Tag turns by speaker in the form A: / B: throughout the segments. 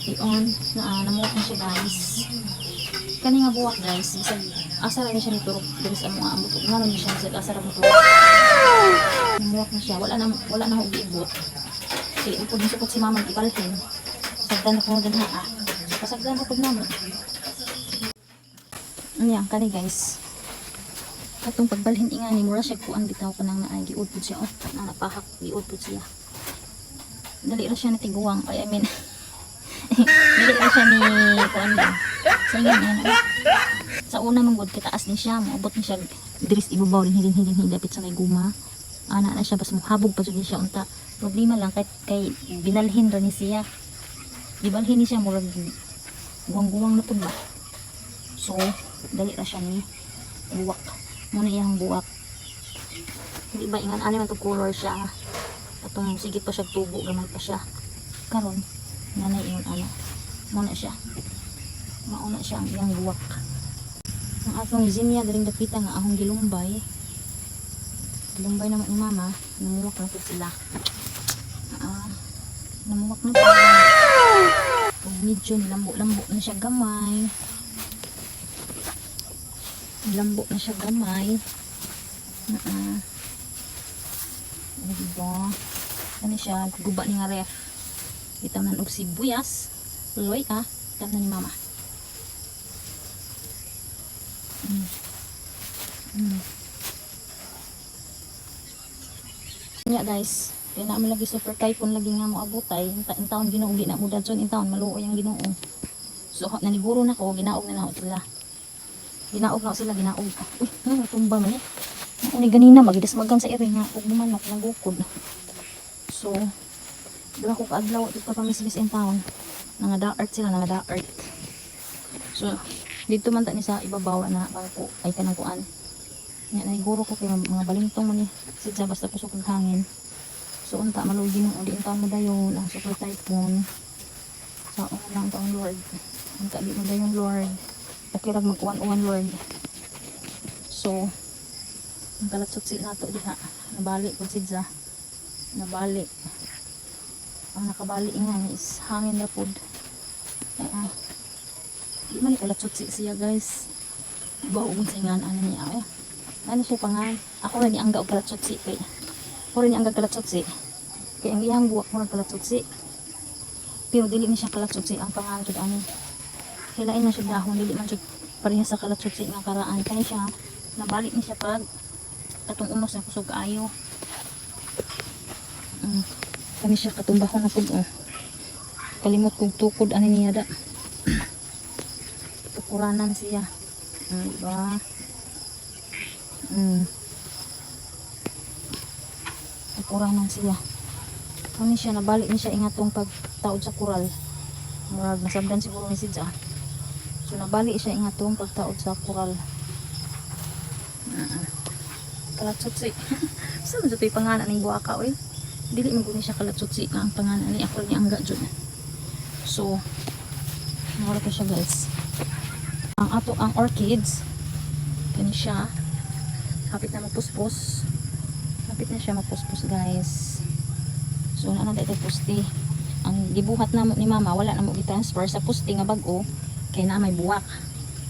A: iyon na namuot na siya guys. Kani nga buwak guys, bisag asa ra ni siya niturok diri sa mga amot. Ngano ni siya bisag asa ra mo turok. Namuot na siya, wala na hugibot. Kaya ipod ni sukot si mama ibalhin. Sagdan ako din ha. Pasagdan ako naman. Ayan, kani guys. Atong pagbalhin ingani mura siya kuan bitaw kanang naay giudpod siya oh, na napahak giudpod siya. Dali ra siya natiguang, I mean. Dili ra siya ni kuan ba. So yan. Sa una manggod kitaas ni siya, maabot ni siya diris ibabaw rin higin dapit sa may guma. Ana na siya bas muhabog pa jud siya unta. Problema lang kay binalhin ra ni siya. Gibalhin ni siya murag guwang-guwang na pud ba. So, dali ra siya ni buwak. Muna iyang buwak. Hindi ba ingan ani man to color siya. Atong sigit pa siya tubo, gamay pa siya. Karon, nanay ingon ano. Muna siya. Mauna siya ang iyang buwak. Ang atong zimya daring dapita nga ahong gilumbay. Gilumbay naman ni mama, namuwak na pud sila. Namuwak na pud. Medyo lambo-lambo na siya gamay. Lambo na siya gamay. Diba? Ano siya, guba ni nga ref. Itam og sibuyas. Luloy ka. Itam na ni mama. Nya guys. Kaya naman lagi super typhoon lagi nga mo abutay. In taon ginuog na mo dadson. In taon maluoy ang ginuog. So naniguro na ko. Ginaog na ako sila. Ginaog na sila, ginaog. Uy, tumba man eh. Ni ganina, magidasmagan sa iri nga. Huwag naman ako nagukod. So, dala ko kaadlaw. Ito pa pamisbis in town. Nangada-art sila, nangada-art. So, dito man ta ni sa ibabaw na bangko. Ay, kanang kuan. Nga, naiguro ko kaya mga balintong man eh. Sidya, basta kusok ng hangin. So, unta, malugi nung uli in town mo dayon. Ang super typhoon. Sa lang taong Lord. Unta, di mo dayon Lord. Okay lang mag-uwan-uwan Lord. So, ang kalatsutsi nato diha. Nabalik po sidya. Nabalik. Ang nakabalik nga is hangin na po. Di man kalatsutsi siya guys. Bawon sa nga ano niya. Ano siya pangan? Ako rin ang gaog kalatsutsi. Ako rin ang gaog kalatsutsi. Kaya ang iyang buwak mo ng kalatsutsi. Pero dili ni siya kalatsutsi. Ang pangan jud ano. Hilain na siya dahon, hindi man siya parehas sa kalatsutsi nga karaan. Kaya siya, nabalik niya siya pag katong umos na kusog kaayo. Kami siya katumbahon na po. Kalimot kong tukod, ano niya da. Tukuranan siya. Diba? Tukuranan siya. Kami siya, nabalik niya siya ingatong pagtaod sa kural. Murag, nasabdan siguro ni Sidja. So nabali siya ingatong pagtaod sa kural. Kalatsutsi. Saan sa pangalan ng buwaka oy? Dili mo guni siya kalatsutsi nga ang pangalan ni ako ni angga jud. So mura pa siya guys. Ang orchids kani siya. Hapit na mapuspos. Hapit na siya mapuspos guys. So na dito pusti. Ang gibuhat na ni mama wala na mo gi-transfer sa pusti nga bag-o. Kaya na may buwak.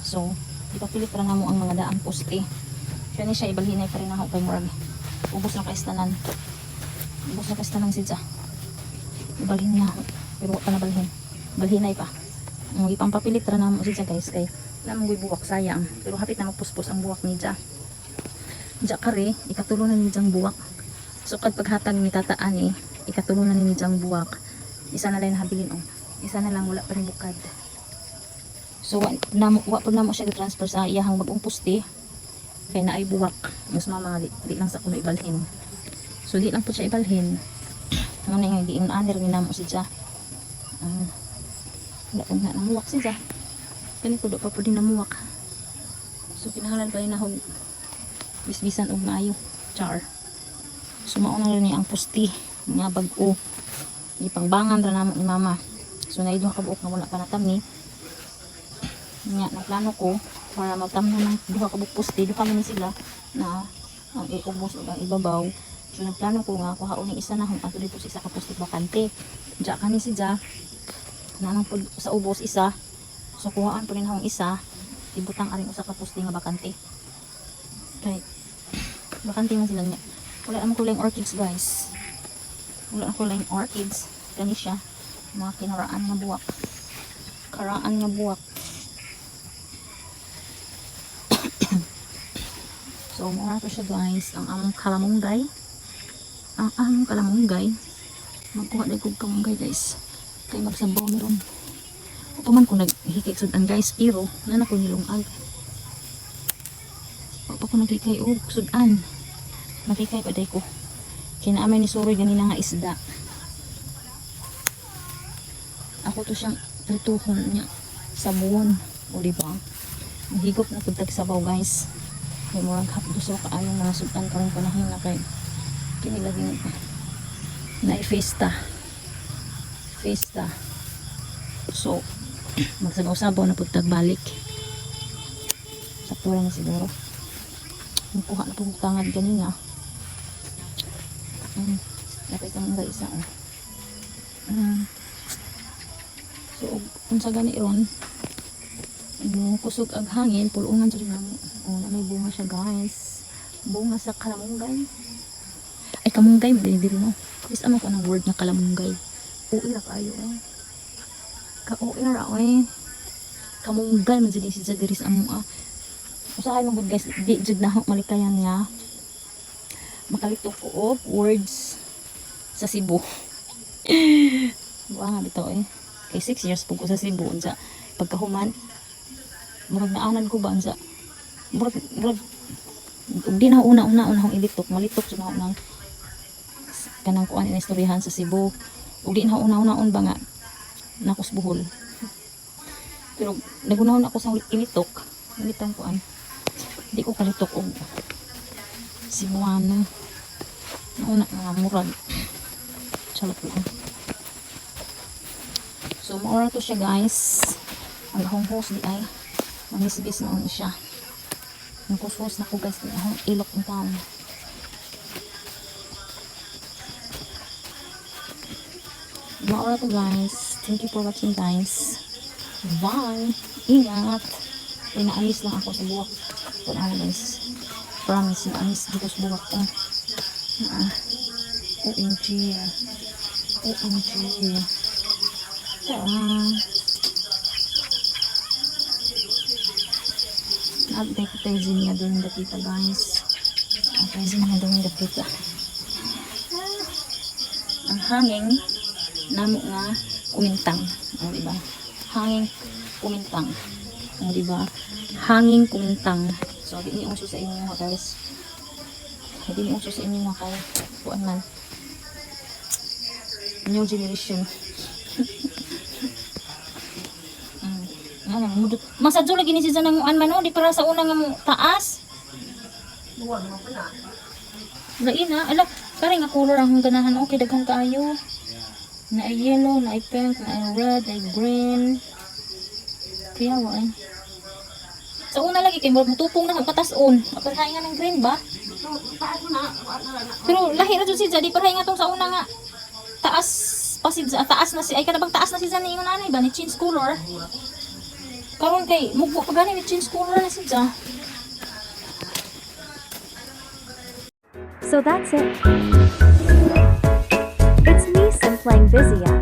A: So, ipapilit ra na mo ang mga daang poste. Kaya siya ibalhinay pa rin ako kay murag. Ubos na kaistanan. Ubos na kaistanan sidya. Ibalhin na ako. Pero wala pa na balhin. Balhinay pa. Ipampapilit ra na mo sidya guys. Kay na mong buwak sayang. Pero hapit na magpuspos ang buwak ni Dja. Dja kare, ikatulunan ni Djang buwak. So, kad paghatag ni tataan eh, ikatulunan ni Djang buwak. Isa na lang habilin oh. Isa na lang wala pa rin bukad. So, wa po na mo siya transfer sa iyahang bagong puste. Kaya na ay buwak. Mas mama, di lang sa kuno ibalhin. So, di lang po siya ibalhin. Ano na yung di yung aner ni namo siya. Wala po nga namuwak siya. Kani po do pa po din namuwak. So, kinahanglan pa rin ako bisbisan og maayo. Char. So, mauna rin niya ang puste. Nga bag-o. Ipangbangan rin namo ni mama. So, naiduha ka buok na wala pa natami. Nga, naplano ko para magtamnan ng duha ka puste, duha man sila na ang iubos o ang ibabaw. So nagplano ko nga kuhaon ng isa na kung ato dito sa isa ka puste bakante. Diya kani si Dja nanang pod sa ubos isa. So kuhaan po rin akong isa. Ibutang aring usa ka poste nga bakante. Kay bakante man sila niya. Wala naman kulay orchids guys. Wala naman kulay orchids. Gani siya. Mga kinaraan nga buwak. Karaan nga buwak. So mura ko siya guys. Ang among kalamunggay. Ang among kalamunggay. Magkuha na kong kamunggay guys. Kay magsabaw meron. Tuman ko naghikik sudan guys, pero nan ako nilungag. Pa ko naghikay og sudan. Nakikay pa day ko. Kinaamay ni Suroy ganina nga isda. Ako to siyang tutuhon niya sa buwan. O diba? Higop na pagtag sabaw guys. Kay murag hapduso kaayo nga sudan karong panahon na kay kinilaging na fiesta. So magsabaw-sabaw na pagtag balik. Sakto lang siguro. Magkuha na pong tangad ganina. Lapit ang mga isa. So kung sa gani ron, kusog ang hangin, pulungan sa rin namin. Na may bunga siya guys. Bunga sa kalamunggay. Ay kamunggay, madali no. Please naman ko ng word na kalamunggay. Uira kayo eh. Ka-uira eh. Kamunggay, madali si Zadiris among usahay mong good guys, di jud na malikayan nga makalito ko og words sa Cebu. Buwa nga bitaw eh. Kay 6 years po ko sa Cebu unsa pagkahuman murag naanan ko ba unsa murag di na una akong ilitok malitok sa nang kanang kuan ina istoryahan sa Cebu ug di na una-unaon ba nga nakos buhol. Pero nagunahon ako sa ilitok nalitang kuan di ko kalitok og Cebuano nauna nga murag salot ko. So maura to siya guys. Ang akong host di ay mangisbis na siya. Nagkus-host na ko guys di akong ilok ng taon. Maura to guys. Thank you for watching guys. Bye. Ingat. Inaalis lang ako sa buwak. Ito na guys. Promise, inaalis dito sa buwak ko. OMG. OMG. Update ko tayo niya doon dapita guys. Update niya doon dapita. Ang hangin namo nga kumintang. O diba? Hangin kumintang. O diba? Hangin kumintang. So, di ni uso sa inyo mga guys. Di ni uso sa inyo mga kaya. Kuan man. New generation. Masadyo lagi ni siya ng man no, di para sa unang taas. Lain na, ala, kare nga color ang ganahan okay daghan kaayo. Na ay yellow, na ay pink, na ay red, na ay green. Kaya wa ay. Sa una lagi kay mutupong na patas-on. Aparahay nga ng green ba? Pero lahi na jud siya, di parahay nga tong sa una nga taas pasid taas na si ay kanabang taas na si ni ingon anay ba ni change color. Karon kay mugbo pa gani ni change color na siya.
B: So that's it. It's me, Sim, playing Vizia.